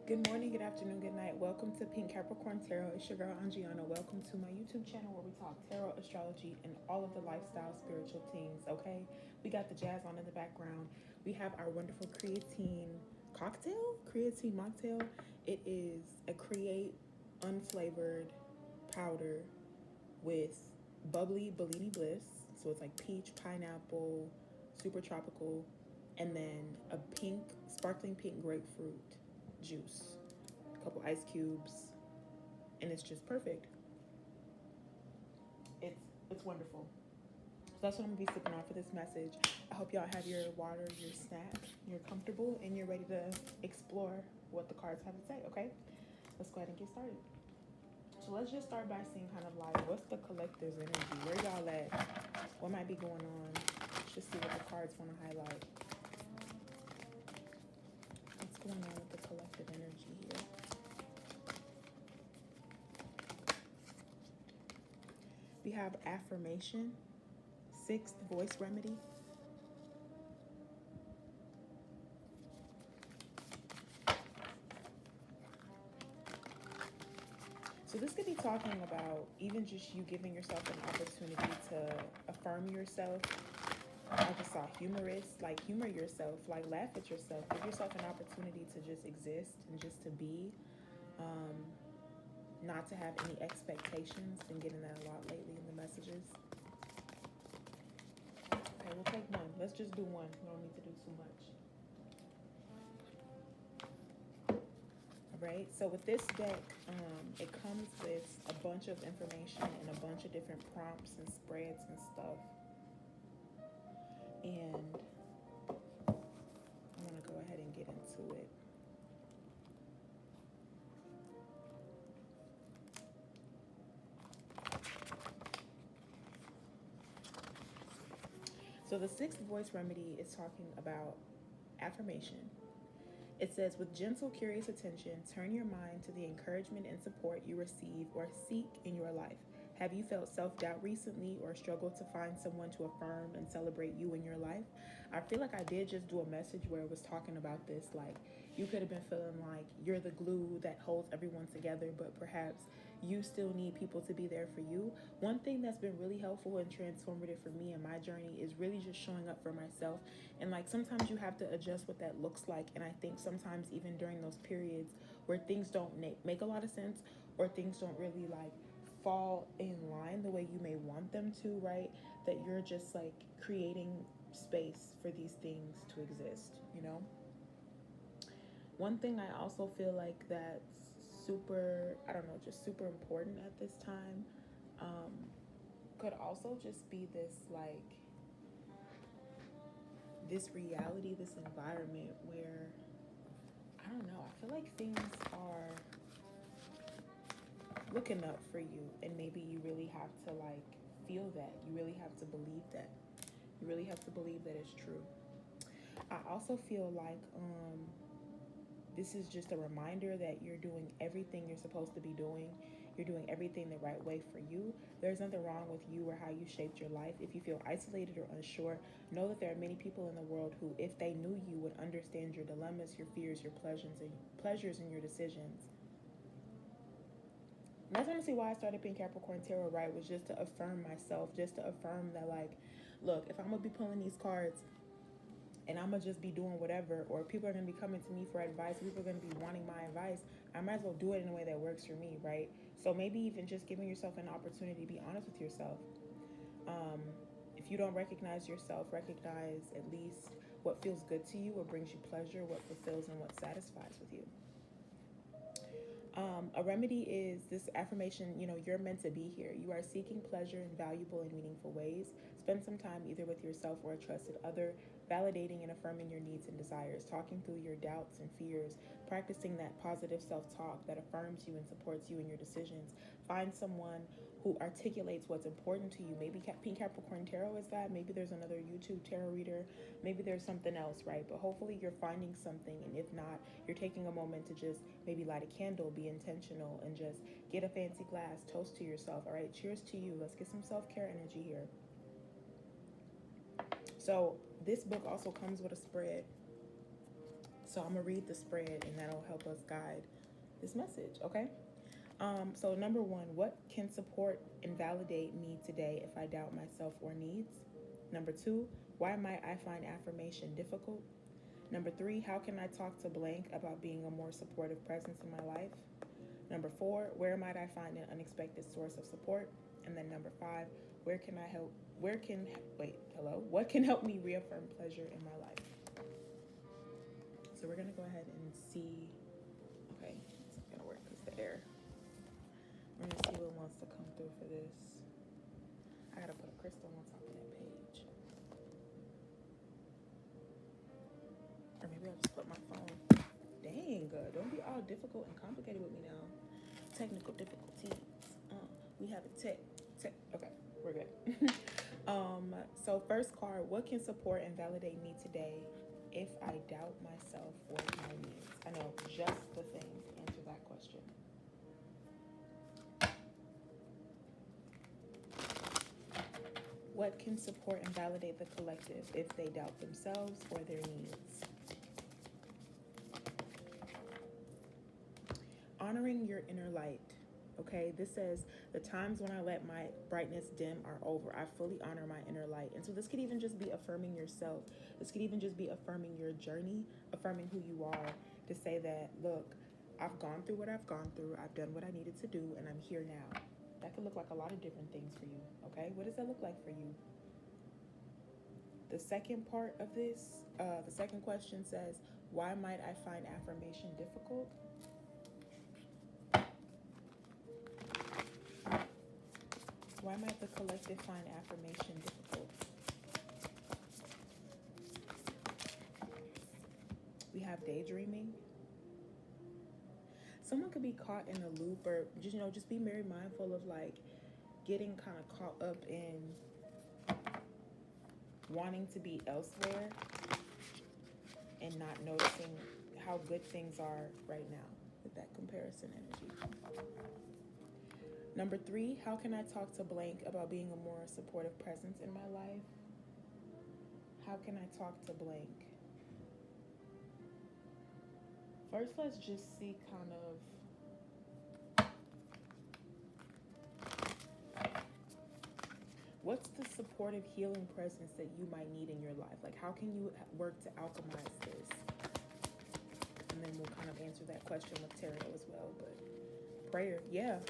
Good morning, good afternoon, good night. Welcome to Pink Capricorn Tarot. It's your girl Angiana. Welcome to my YouTube channel where we talk tarot, astrology, and all of the lifestyle spiritual things. Okay, we got the jazz on in the background. We have our wonderful creatine creatine mocktail. It is a create unflavored powder with bubbly Bellini Bliss. So it's like peach, pineapple, super tropical, and then a sparkling pink grapefruit juice, a couple ice cubes, and it's just perfect. It's wonderful. So that's what I'm gonna be sipping on for this message. I hope y'all have your water, your snack, you're comfortable, and you're ready to explore what the cards have to say. Okay, let's go ahead and get started. So let's just start by seeing kind of like what's the collective's energy. Where y'all at? What might be going on? Let's just see what the cards want to highlight. What's going on with the collective energy here? We have affirmation, sixth voice remedy. So this could be talking about even just you giving yourself an opportunity to affirm yourself. I just saw humorous, like humor yourself, like laugh at yourself, give yourself an opportunity to just exist and just to be, not to have any expectations. Been getting that a lot lately in the messages. Okay, we'll take one. Let's just do one. We don't need to do too much. Right, so with this deck, it comes with a bunch of information and a bunch of different prompts and spreads and stuff. And I'm going to go ahead and get into it. So the sixth voice remedy is talking about affirmation. It says, with gentle, curious attention, turn your mind to the encouragement and support you receive or seek in your life. Have you felt self-doubt recently or struggled to find someone to affirm and celebrate you in your life? I feel like I did just do a message where it was talking about this. Like, you could have been feeling like you're the glue that holds everyone together, but perhaps you still need people to be there for you. One thing that's been really helpful and transformative for me in my journey is really just showing up for myself. And like sometimes you have to adjust what that looks like. And I think sometimes even during those periods where things don't make a lot of sense or things don't really like fall in line the way you may want them to, right? That you're just like creating space for these things to exist, you know? One thing I also feel like that's super, I don't know, just super important at this time, could also just be this like, this reality, this environment where, I don't know, I feel like things are looking up for you, and maybe you really have to like feel that. You really have to believe that. You really have to believe that it's true. I also feel like this is just a reminder that you're doing everything you're supposed to be doing. You're doing everything the right way for you. There's nothing wrong with you or how you shaped your life. If you feel isolated or unsure, know that there are many people in the world who, if they knew you, would understand your dilemmas, your fears, your pleasures, and your decisions. And that's honestly why I started Pink Capricorn Tarot, right? Was just to affirm myself, just to affirm that, like, look, if I'm gonna be pulling these cards and I'm gonna just be doing whatever, or people are gonna be coming to me for advice, people are gonna be wanting my advice, I might as well do it in a way that works for me, right? So maybe even just giving yourself an opportunity to be honest with yourself. If you don't recognize yourself, recognize at least what feels good to you, what brings you pleasure, what fulfills and what satisfies with you. A remedy is this affirmation, you're meant to be here. You are seeking pleasure in valuable and meaningful ways. Spend some time either with yourself or a trusted other, validating and affirming your needs and desires, talking through your doubts and fears, practicing that positive self-talk that affirms you and supports you in your decisions. Find someone who articulates what's important to you. Maybe Pink Capricorn Tarot is that. Maybe there's another YouTube tarot reader. Maybe there's something else, right? But hopefully you're finding something. And if not, you're taking a moment to just maybe light a candle, be intentional, and just get a fancy glass, toast to yourself. All right, cheers to you. Let's get some self-care energy here. So this book also comes with a spread. So I'm gonna read the spread, and that'll help us guide this message, okay? So number one, what can support and validate me today if I doubt myself or needs? Number two, why might I find affirmation difficult? Number three, how can I talk to blank about being a more supportive presence in my life? Number four, where might I find an unexpected source of support? And then number five, what can help me reaffirm pleasure in my life? So we're gonna go ahead and see, okay, it's not gonna work because the air. We're gonna see what wants to come through for this. I gotta put a crystal on top of that page. Or maybe I'll just put my phone. Dang, don't be all difficult and complicated with me now. Technical difficulties. We have a tech. Okay, we're good. So first card, what can support and validate me today if I doubt myself or my needs? I know just the thing to answer that question. What can support and validate the collective if they doubt themselves or their needs? Honoring your inner light. Okay, this says, the times when I let my brightness dim are over. I fully honor my inner light. And so this could even just be affirming yourself. This could even just be affirming your journey, affirming who you are, to say that, look, I've gone through what I've gone through. I've done what I needed to do, and I'm here now. That could look like a lot of different things for you, okay? What does that look like for you? The second part of this, the second question says, why might I find affirmation difficult? Why might the collective find affirmation difficult? We have daydreaming. Someone could be caught in a loop, or just be very mindful of like getting kind of caught up in wanting to be elsewhere and not noticing how good things are right now with that comparison energy. Number three, how can I talk to blank about being a more supportive presence in my life? How can I talk to blank? First, let's just see kind of what's the supportive healing presence that you might need in your life? Like, how can you work to alchemize this? And then we'll kind of answer that question with tarot as well. But prayer, yeah.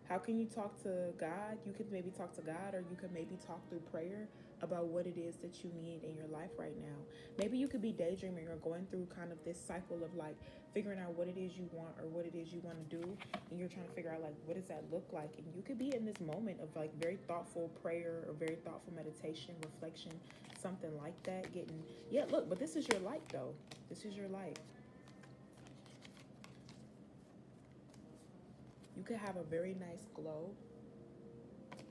How can you talk to God? You could maybe talk to God, or you could maybe talk through prayer about what it is that you need in your life right now. Maybe you could be daydreaming or going through kind of this cycle of like figuring out what it is you want or what it is you want to do, and you're trying to figure out like what does that look like. And you could be in this moment of like very thoughtful prayer or very thoughtful meditation, reflection, something like that. But this is your light though. This is your light. You could have a very nice glow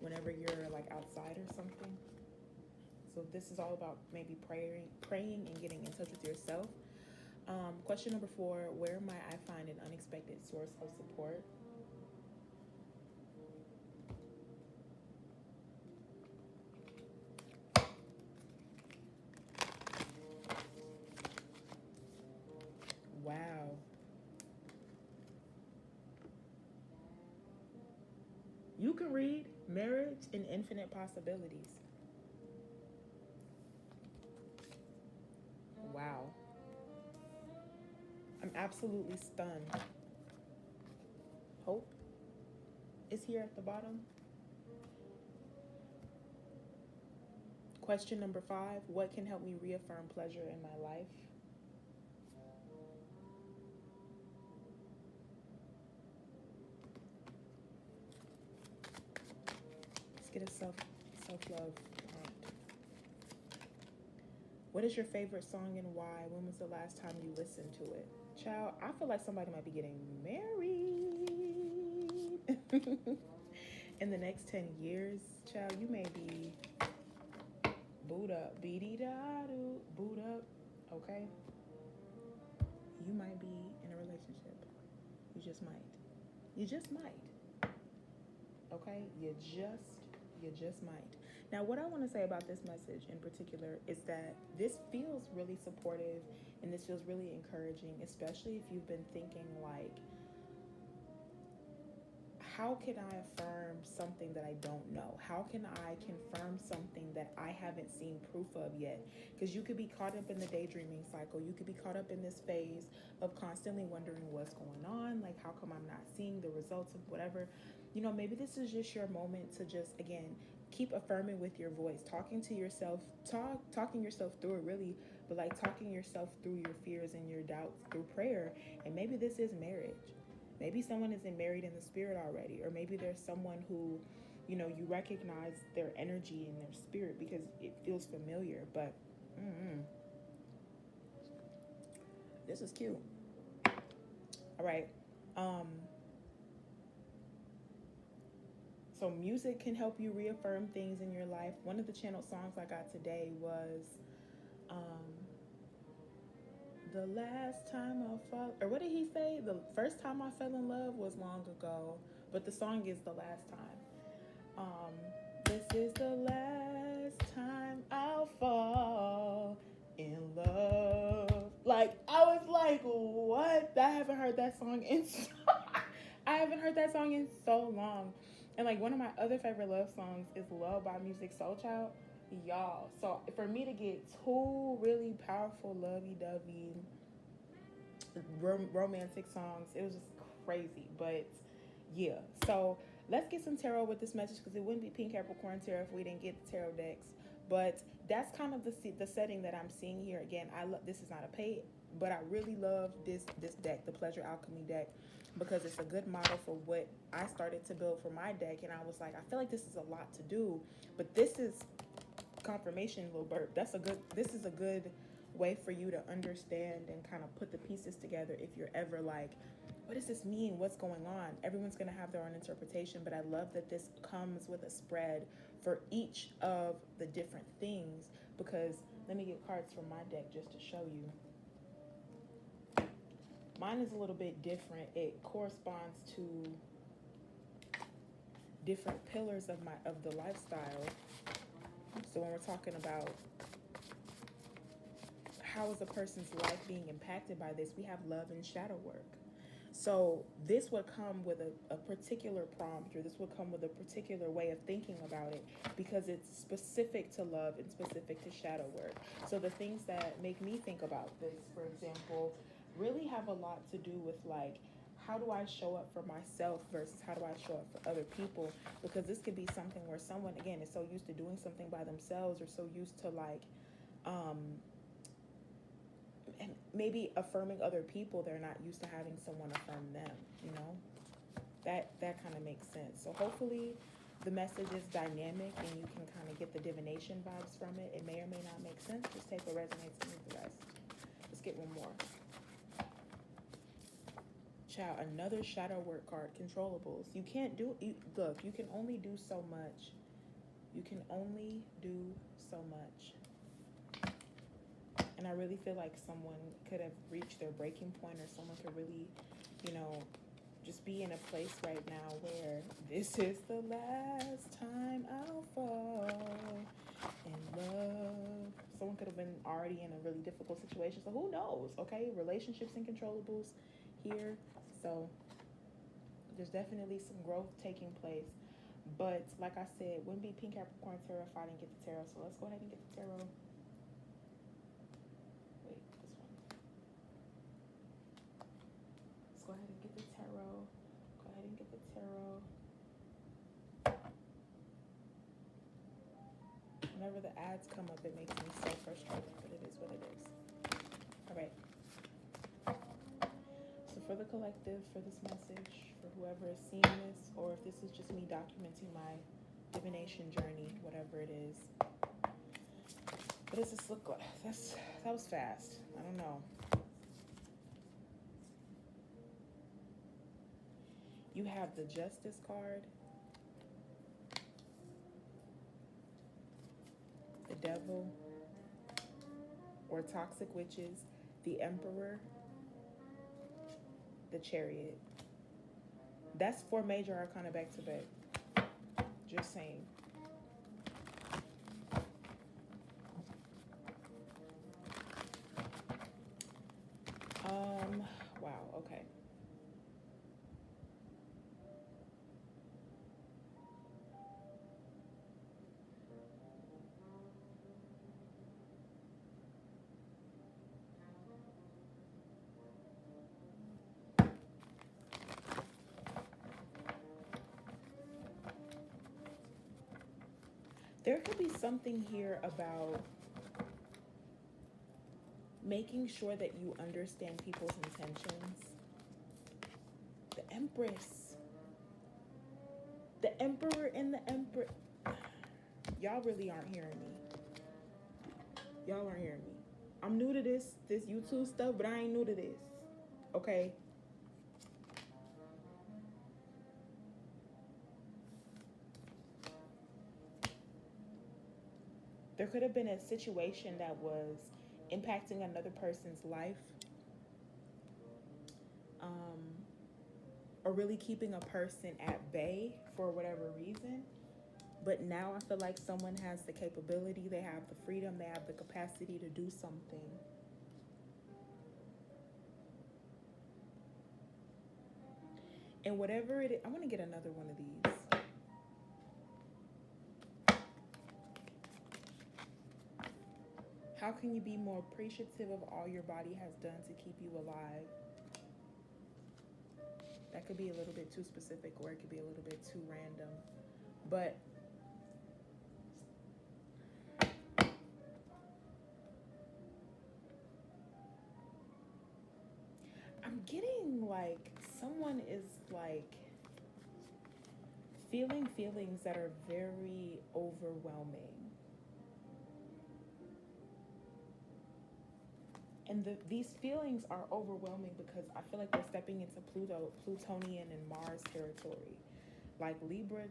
whenever you're like outside or something. So this is all about maybe praying and getting in touch with yourself. Question number 4, where might I find an unexpected source of support? Wow. You can read Marriage and Infinite Possibilities. Wow. I'm absolutely stunned. Hope is here at the bottom. Question number 5, what can help me reaffirm pleasure in my life? Let's get a self-love prompt. What is your favorite song and why? When was the last time you listened to it? Child, I feel like somebody might be getting married in the next 10 years. Child, you may be boot up, beady-da-doo, boot up, okay? You might be in a relationship. You just might. You just might. Okay? You just might. Now, what I want to say about this message in particular is that this feels really supportive and this feels really encouraging, especially if you've been thinking like, how can I affirm something that I don't know? How can I confirm something that I haven't seen proof of yet? Because you could be caught up in the daydreaming cycle. You could be caught up in this phase of constantly wondering what's going on. Like, how come I'm not seeing the results of whatever? You know, maybe this is just your moment to just, again, keep affirming with your voice, talking to yourself, talking yourself through it really, but like talking yourself through your fears and your doubts through prayer. And maybe this is marriage. Maybe someone isn't married in the spirit already, or maybe there's someone who, you know, you recognize their energy and their spirit because it feels familiar. But this is cute. All right. So music can help you reaffirm things in your life. One of the channel songs I got today was the last time I fell, or what did he say? The first time I fell in love was long ago, but the song is the last time. This is the last time I'll fall in love. Like, I was like, what? I haven't heard that song in so long. And like one of my other favorite love songs is Love by Music Soul Child. Y'all, so for me to get two really powerful lovey-dovey romantic songs, it was just crazy. But yeah, so let's get some tarot with this message, because it wouldn't be Pink Capricorn Tarot if we didn't get the tarot decks. But that's kind of the setting that I'm seeing here. Again, this is not a paid, but I really love this deck, the Pleasure Alchemy deck, because it's a good model for what I started to build for my deck. And I was like, I feel like this is a lot to do, but this is confirmation, little bird. This is a good way for you to understand and kind of put the pieces together if you're ever like, what does this mean? What's going on? Everyone's going to have their own interpretation, but I love that this comes with a spread for each of the different things, because let me get cards from my deck just to show you. Mine is a little bit different. It corresponds to different pillars of the lifestyle. So when we're talking about how is a person's life being impacted by this, we have love and shadow work. So this would come with a particular prompt, or this would come with a particular way of thinking about it, because it's specific to love and specific to shadow work. So the things that make me think about this, for example, really have a lot to do with like, how do I show up for myself versus how do I show up for other people? Because this could be something where someone, again, is so used to doing something by themselves, or so used to like, and maybe affirming other people, they're not used to having someone affirm them, you know? That kind of makes sense. So hopefully the message is dynamic and you can kind of get the divination vibes from it. It may or may not make sense. Just take what resonates and leave the rest. Let's get one more. Child, another shadow work card, controllables. You can't do, look, you can only do so much. You can only do so much. And I really feel like someone could have reached their breaking point, or someone could really, you know, just be in a place right now where this is the last time I'll fall in love. Someone could have been already in a really difficult situation. So who knows, okay? Relationships and controllables here. So there's definitely some growth taking place. But like I said, wouldn't be Pink Capricorn Tarot if I didn't get the tarot. So let's go ahead and get the tarot. Wait, this one. Let's go ahead and get the tarot. Go ahead and get the tarot. Whenever the ads come up, it makes me so frustrated, but it is what it is. All right. So for the collective, for this message, for whoever is seeing this, or if this is just me documenting my divination journey, whatever it is. What does this look like? That was fast. I don't know. You have the Justice card, the Devil, or Toxic Witches, the Emperor, the Chariot. That's 4 major arcana back to back. Just saying. There could be something here about making sure that you understand people's intentions. The Empress. The Emperor and the Emperor. Y'all really aren't hearing me. Y'all aren't hearing me. I'm new to this YouTube stuff, but I ain't new to this. Okay? There could have been a situation that was impacting another person's life, or really keeping a person at bay for whatever reason. But now I feel like someone has the capability, they have the freedom, they have the capacity to do something. And whatever it is, I want to get another one of these. How can you be more appreciative of all your body has done to keep you alive? That could be a little bit too specific, or it could be a little bit too random. But I'm getting like someone is like feeling feelings that are very overwhelming. And these feelings are overwhelming because I feel like we're stepping into Plutonian and Mars territory. Like Libra,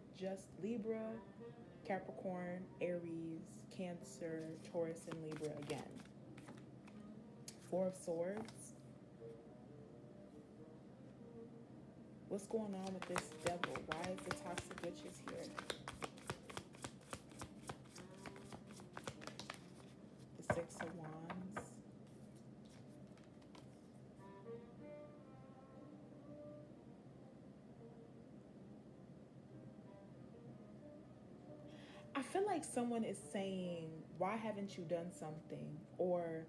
Capricorn, Aries, Cancer, Taurus, and Libra again. Four of Swords. What's going on with this devil? Why is the toxic witches here? The Six of Wands. I feel like someone is saying, why haven't you done something? Or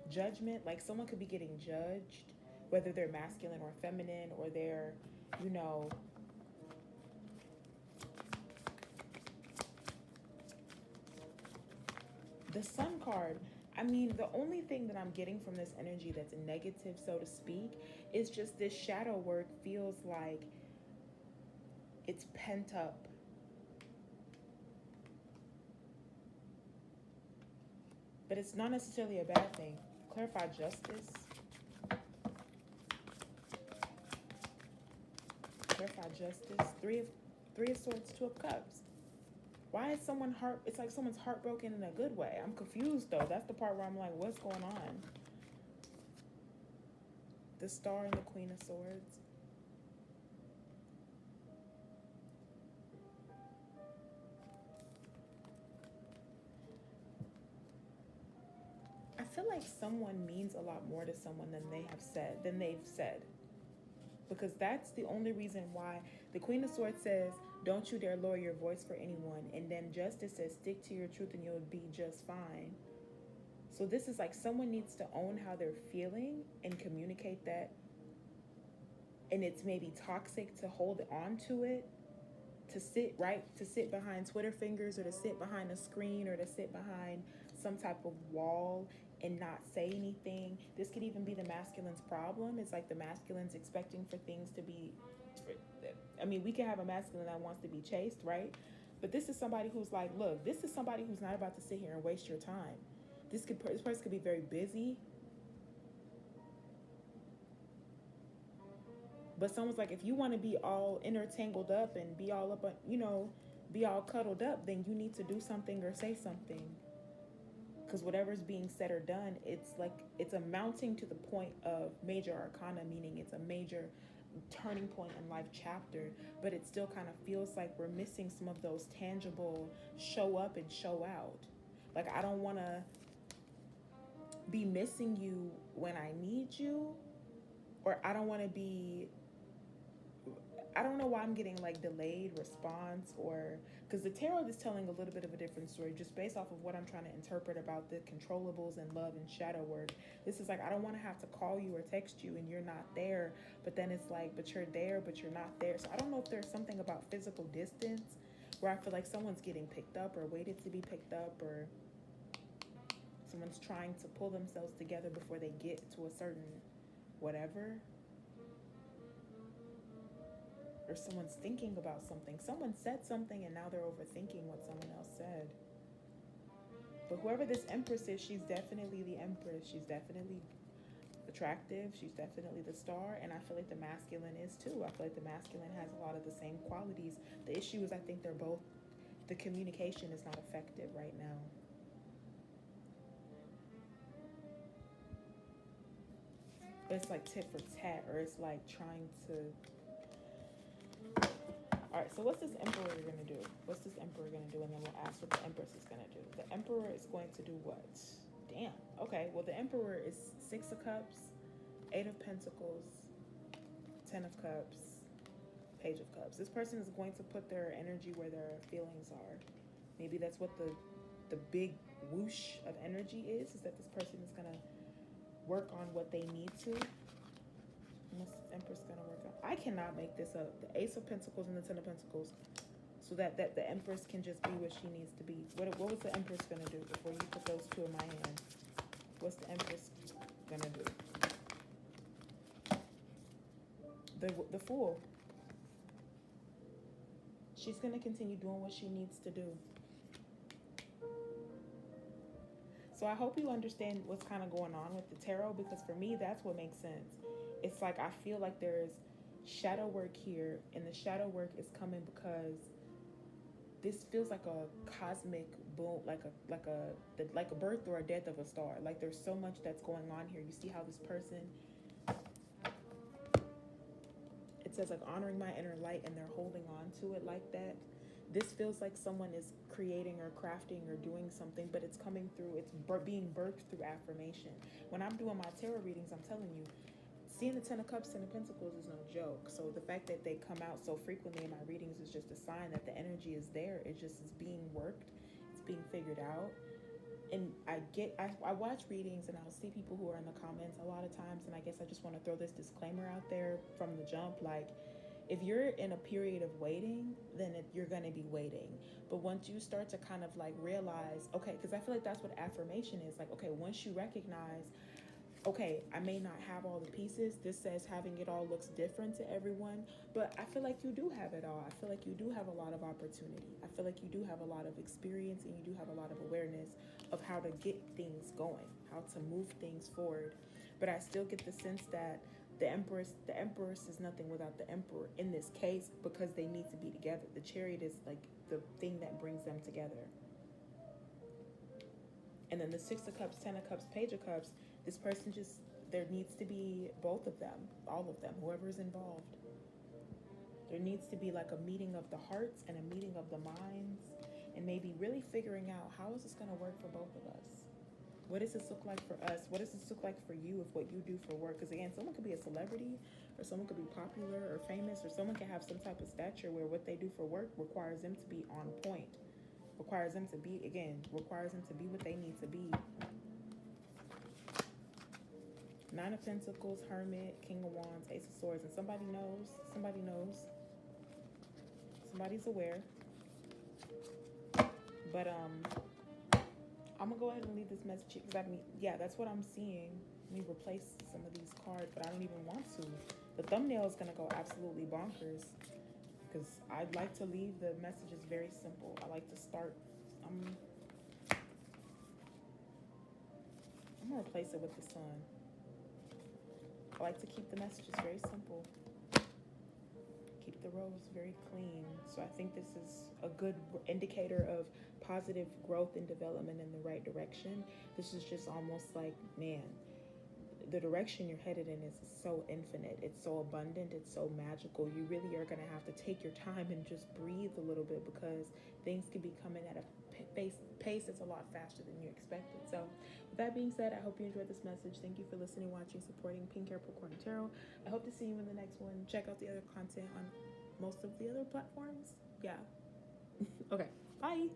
judgment, like someone could be getting judged, whether they're masculine or feminine, or they're, you know, the Sun card. I mean, the only thing that I'm getting from this energy that's negative, so to speak, is just this shadow work feels like it's pent up. But it's not necessarily a bad thing. Clarify justice. Clarify justice. Three of Swords, Two of Cups. Why is someone it's like someone's heartbroken in a good way. I'm confused though. That's the part where I'm like, what's going on? The Star and the Queen of Swords. I feel like someone means a lot more to someone than they've said. Because that's the only reason why the Queen of Swords says, don't you dare lower your voice for anyone. And then Justice says, stick to your truth and you'll be just fine. So this is like someone needs to own how they're feeling and communicate that. And it's maybe toxic to hold on to it, to sit behind Twitter fingers, or to sit behind a screen, or to sit behind some type of wall and not say anything. This could even be the masculine's problem. It's like the masculine's expecting for things to be, I mean, we can have a masculine that wants to be chased, right? But this is somebody who's like, look, this is somebody who's not about to sit here and waste your time. This person could be very busy. But someone's like, if you want to be all intertangled up and be all up, be all cuddled up, then you need to do something or say something. Because whatever's being said or done, it's like it's amounting to the point of major arcana, meaning it's a major turning point in life chapter, but it still kind of feels like we're missing some of those tangible show up and show out. Like, I don't want to be missing you when I need you, or I don't want to be, I don't know why I'm getting like delayed response, or because the tarot is telling a little bit of a different story just based off of what I'm trying to interpret about the controllables and love and shadow work. This is like, I don't want to have to call you or text you and you're not there, but then it's like, but you're there, but you're not there. So I don't know if there's something about physical distance, where I feel like someone's getting picked up or waited to be picked up, or someone's trying to pull themselves together before they get to a certain whatever. Or someone's thinking about something. Someone said something and now they're overthinking what someone else said. But whoever this Empress is, she's definitely the Empress. She's definitely attractive. She's definitely the star. And I feel like the masculine is too. I feel like the masculine has a lot of the same qualities. The issue is I think they're both, the communication is not effective right now. But it's like tit for tat, or it's like trying to... All right, so what's this Emperor going to do? What's this Emperor going to do? And then we'll ask what the Empress is going to do. The Emperor is going to do what? Damn. Okay, well, the Emperor is 6 of Cups, 8 of Pentacles, 10 of Cups, Page of Cups. This person is going to put their energy where their feelings are. Maybe that's what the big whoosh of energy is that this person is going to work on what they need to. What's the Empress going to work on? I cannot make this up. The Ace of Pentacles and the 10 of Pentacles. So that the Empress can just be what she needs to be. What was the Empress going to do before you put those two in my hand? What's the Empress going to do? The Fool. She's going to continue doing what she needs to do. So I hope you understand what's kind of going on with the tarot, because for me, that's what makes sense. It's like I feel like there's shadow work here, and the shadow work is coming because this feels like a cosmic boom, like a birth or a death of a star. Like there's so much that's going on here. You see how this person, it says like honoring my inner light, and they're holding on to it like that. This feels like someone is creating or crafting or doing something, but it's coming through, it's being birthed through affirmation. When I'm doing my tarot readings, I'm telling you, seeing the 10 of Cups, 10 of Pentacles is no joke. So the fact that they come out so frequently in my readings is just a sign that the energy is there. It just is being worked. It's being figured out. And I watch readings and I'll see people who are in the comments a lot of times. And I guess I just want to throw this disclaimer out there from the jump. Like, if you're in a period of waiting, then you're going to be waiting. But once you start to kind of like realize, okay, because I feel like that's what affirmation is. Like, okay, once you recognize, okay, I may not have all the pieces. This says having it all looks different to everyone, but I feel like you do have it all. I feel like you do have a lot of opportunity. I feel like you do have a lot of experience, and you do have a lot of awareness of how to get things going, how to move things forward. But I still get the sense that the Empress is nothing without the Emperor in this case, because they need to be together. The Chariot is like the thing that brings them together. And then the 6 of Cups, 10 of Cups, Page of Cups, this person just, there needs to be both of them, all of them, whoever is involved. There needs to be like a meeting of the hearts and a meeting of the minds, and maybe really figuring out, how is this going to work for both of us? What does this look like for us? What does this look like for you if what you do for work? Because again, someone could be a celebrity, or someone could be popular or famous, or someone can have some type of stature where what they do for work requires them to be on point. Requires them to be what they need to be. 9 of Pentacles, Hermit, King of Wands, Ace of Swords, and somebody knows. Somebody's aware. But I'm gonna go ahead and leave this message, because that's what I'm seeing. Let me replace some of these cards, but I don't even want to. The thumbnail is gonna go absolutely bonkers, because I'd like to leave the messages very simple. I like to start. I'm gonna replace it with the sun. I like to keep the messages very simple. Keep the rows very clean. So I think this is a good indicator of positive growth and development in the right direction. This is just almost like, man, the direction you're headed in is so infinite. It's so abundant. It's so magical. You really are going to have to take your time and just breathe a little bit, because things could be coming at a pace that's a lot faster than you expected. So with that being said, I hope you enjoyed this message. Thank you for listening, watching, supporting Pink Capricorn Tarot. I hope to see you in the next one. Check out the other content on most of the other platforms. Yeah. Okay. Bye.